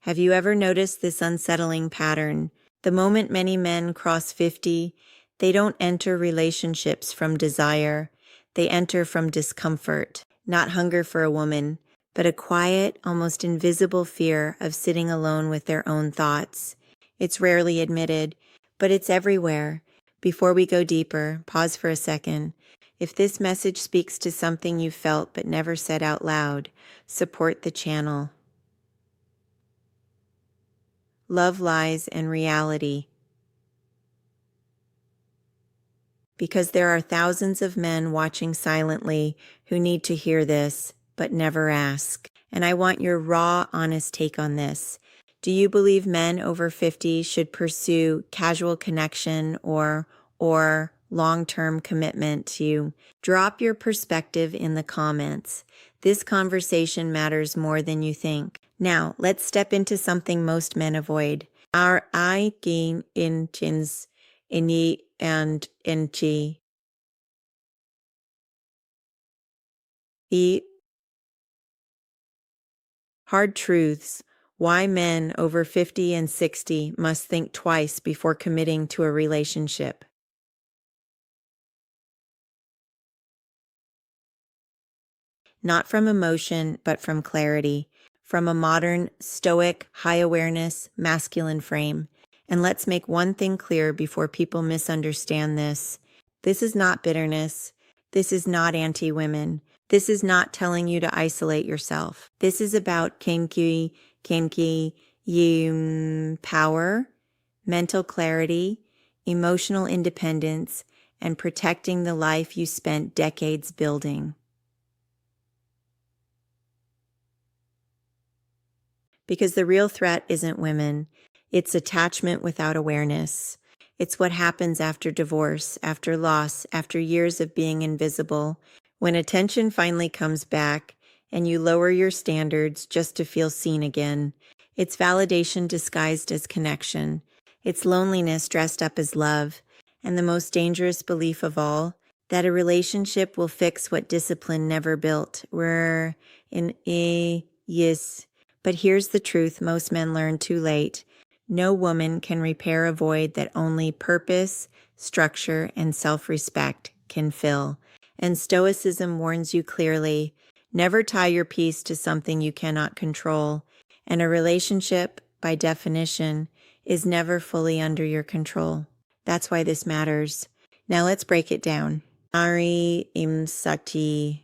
Have you ever noticed this unsettling pattern? The moment many men cross 50, they don't enter relationships from desire. They enter from discomfort, not hunger for a woman, but a quiet, almost invisible fear of sitting alone with their own thoughts. It's rarely admitted, but it's everywhere. Before we go deeper, pause for a second. If this message speaks to something you felt but never said out loud, support the channel. Love, lies, and reality. Because there are thousands of men watching silently who need to hear this, but never ask. And I want your raw, honest take on this. Do you believe men over 50 should pursue casual connection or long-term commitment to you? Drop your perspective in the comments. This conversation matters more than you think. Now, let's step into something most men avoid. Our I gain intins ini and inchi. The hard truths. Why men over 50 and 60 must think twice before committing to a relationship. Not from emotion, but from clarity, from a modern, stoic, high-awareness, masculine frame. And let's make one thing clear before people misunderstand this. This is not bitterness. This is not anti-women. This is not telling you to isolate yourself. This is about kenki, power, mental clarity, emotional independence, and protecting the life you spent decades building. Because the real threat isn't women, it's attachment without awareness. It's what happens after divorce, after loss, after years of being invisible, when attention finally comes back and you lower your standards just to feel seen again. It's validation disguised as connection. It's loneliness dressed up as love. And the most dangerous belief of all, that a relationship will fix what discipline never built. We're in a yes. But here's the truth most men learn too late. No woman can repair a void that only purpose, structure, and self-respect can fill. And Stoicism warns you clearly, never tie your peace to something you cannot control. And a relationship, by definition, is never fully under your control. That's why this matters. Now let's break it down. Ari imsati.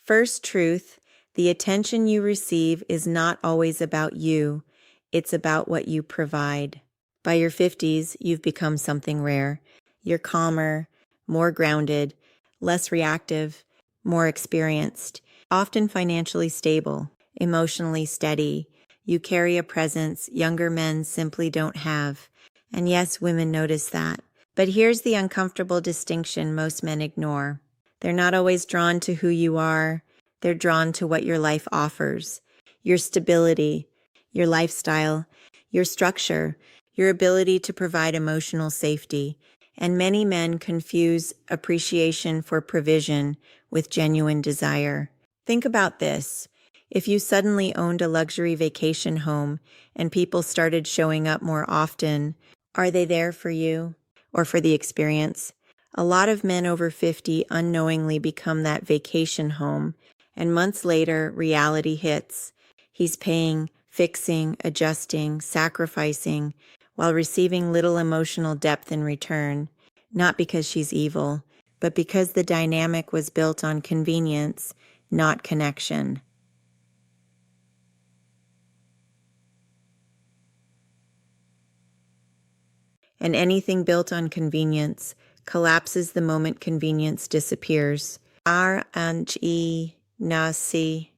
First truth, the attention you receive is not always about you. It's about what you provide. By your 50s, you've become something rare. You're calmer, more grounded, less reactive, more experienced, often financially stable, emotionally steady. You carry a presence younger men simply don't have. And yes, women notice that. But here's the uncomfortable distinction most men ignore. They're not always drawn to who you are. They're drawn to what your life offers. Your stability, your lifestyle, your structure, your ability to provide emotional safety. And many men confuse appreciation for provision with genuine desire. Think about this. If you suddenly owned a luxury vacation home and people started showing up more often, are they there for you or for the experience? A lot of men over 50 unknowingly become that vacation home, and months later, reality hits. He's paying, fixing, adjusting, sacrificing, while receiving little emotional depth in return, not because she's evil, but because the dynamic was built on convenience, not connection. And anything built on convenience collapses the moment convenience disappears. R-N-G Nasi.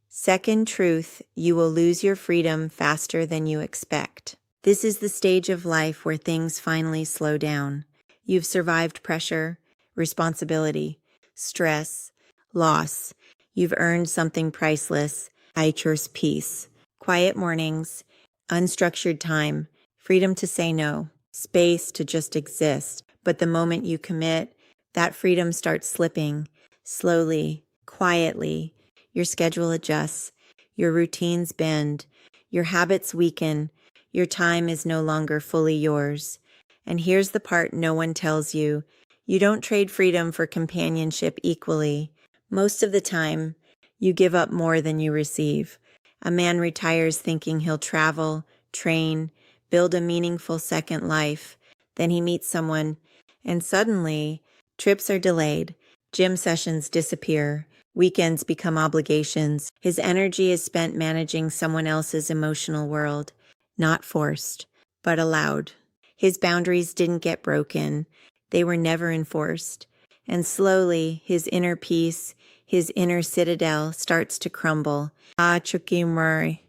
Second truth, you will lose your freedom faster than you expect. This is the stage of life where things finally slow down. You've survived pressure, responsibility, stress, loss. You've earned something priceless, Aichur's peace. Quiet mornings, unstructured time, freedom to say no, space to just exist. But the moment you commit, that freedom starts slipping, slowly, quietly. Your schedule adjusts, your routines bend, your habits weaken, your time is no longer fully yours. And here's the part no one tells you. You don't trade freedom for companionship equally. Most of the time, you give up more than you receive. A man retires thinking he'll travel, train, build a meaningful second life. Then he meets someone, and suddenly, trips are delayed, gym sessions disappear, weekends become obligations. His energy is spent managing someone else's emotional world, not forced, but allowed. His boundaries didn't get broken, they were never enforced. And slowly, his inner peace, his inner citadel starts to crumble. Chukimuri.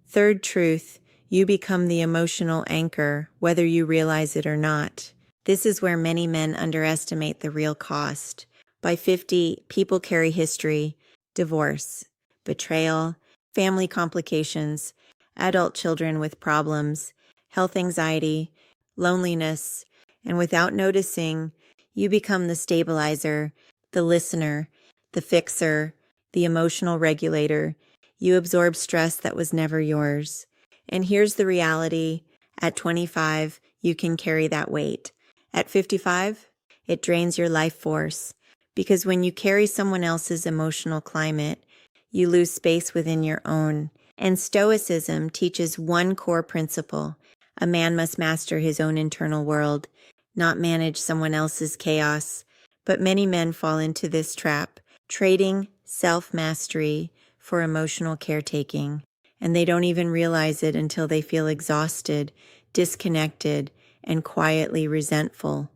Third truth, you become the emotional anchor, whether you realize it or not. This is where many men underestimate the real cost. By 50, people carry history, divorce, betrayal, family complications, adult children with problems, health anxiety, loneliness, and without noticing, you become the stabilizer, the listener, the fixer, the emotional regulator. You absorb stress that was never yours. And here's the reality. At 25, you can carry that weight. At 55, it drains your life force. Because when you carry someone else's emotional climate, you lose space within your own. And Stoicism teaches one core principle. A man must master his own internal world, not manage someone else's chaos. But many men fall into this trap, trading self-mastery for emotional caretaking, and they don't even realize it until they feel exhausted, disconnected, and quietly resentful.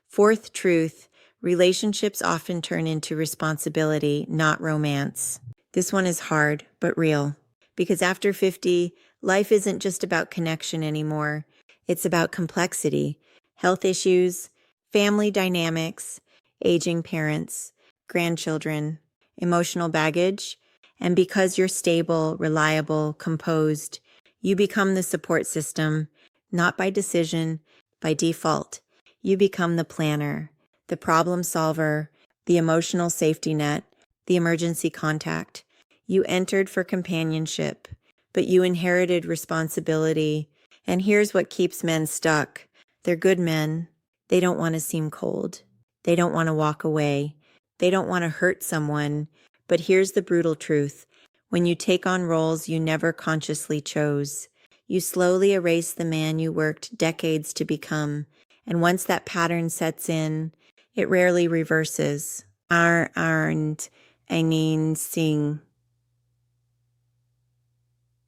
Fourth truth, relationships often turn into responsibility, not romance. This one is hard, but real, because after 50, life isn't just about connection anymore. It's about complexity, health issues, family dynamics, aging parents, grandchildren, emotional baggage. And because you're stable, reliable, composed, you become the support system, not by decision, by default. You become the planner, the problem solver, the emotional safety net, the emergency contact. You entered for companionship, but you inherited responsibility. And here's what keeps men stuck. They're good men. They don't want to seem cold. They don't want to walk away. They don't want to hurt someone. But here's the brutal truth. When you take on roles you never consciously chose, you slowly erase the man you worked decades to become. And once that pattern sets in, it rarely reverses. Aren't sing.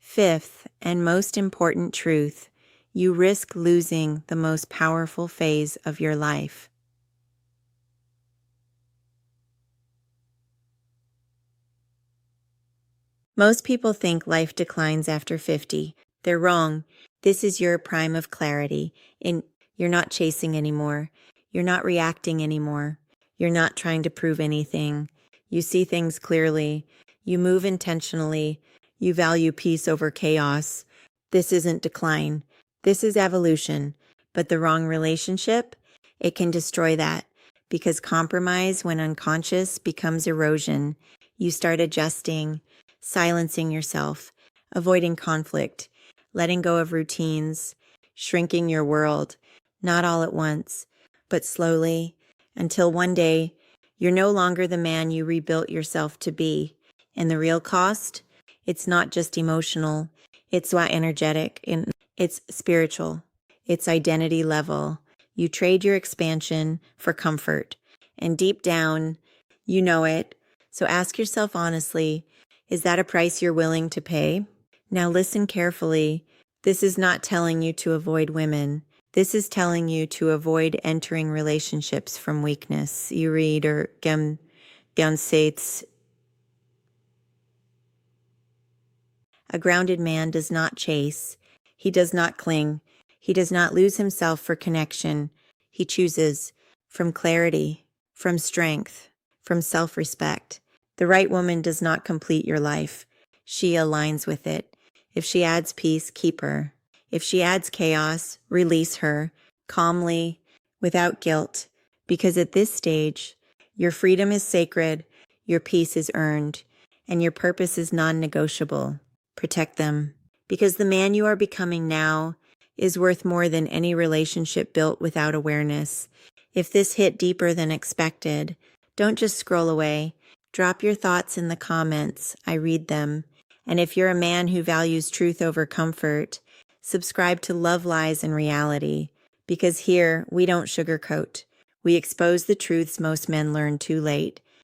Fifth, and most important truth, you risk losing the most powerful phase of your life. Most people think life declines after 50. They're wrong. This is your prime of clarity. You're not chasing anymore. You're not reacting anymore. You're not trying to prove anything. You see things clearly. You move intentionally. You value peace over chaos. This isn't decline. This is evolution. But the wrong relationship, it can destroy that. Because compromise, when unconscious, becomes erosion. You start adjusting, silencing yourself, avoiding conflict, letting go of routines, shrinking your world, not all at once, but slowly, until one day you're no longer the man you rebuilt yourself to be. And the real cost, it's not just emotional, it's not energetic, and it's spiritual, it's identity level. You trade your expansion for comfort, and deep down, you know it. So ask yourself honestly, is that a price you're willing to pay? Now listen carefully. This is not telling you to avoid women. This is telling you to avoid entering relationships from weakness. You read or Sates. A grounded man does not chase. He does not cling. He does not lose himself for connection. He chooses from clarity, from strength, from self-respect. The right woman does not complete your life. She aligns with it. If she adds peace, keep her. If she adds chaos, release her calmly, without guilt, because at this stage, your freedom is sacred, your peace is earned, and your purpose is non-negotiable. Protect them, because the man you are becoming now is worth more than any relationship built without awareness. If this hit deeper than expected, don't just scroll away. Drop your thoughts in the comments. I read them. And if you're a man who values truth over comfort, subscribe to Love, Lies, and Reality, because here we don't sugarcoat. We expose the truths most men learn too late.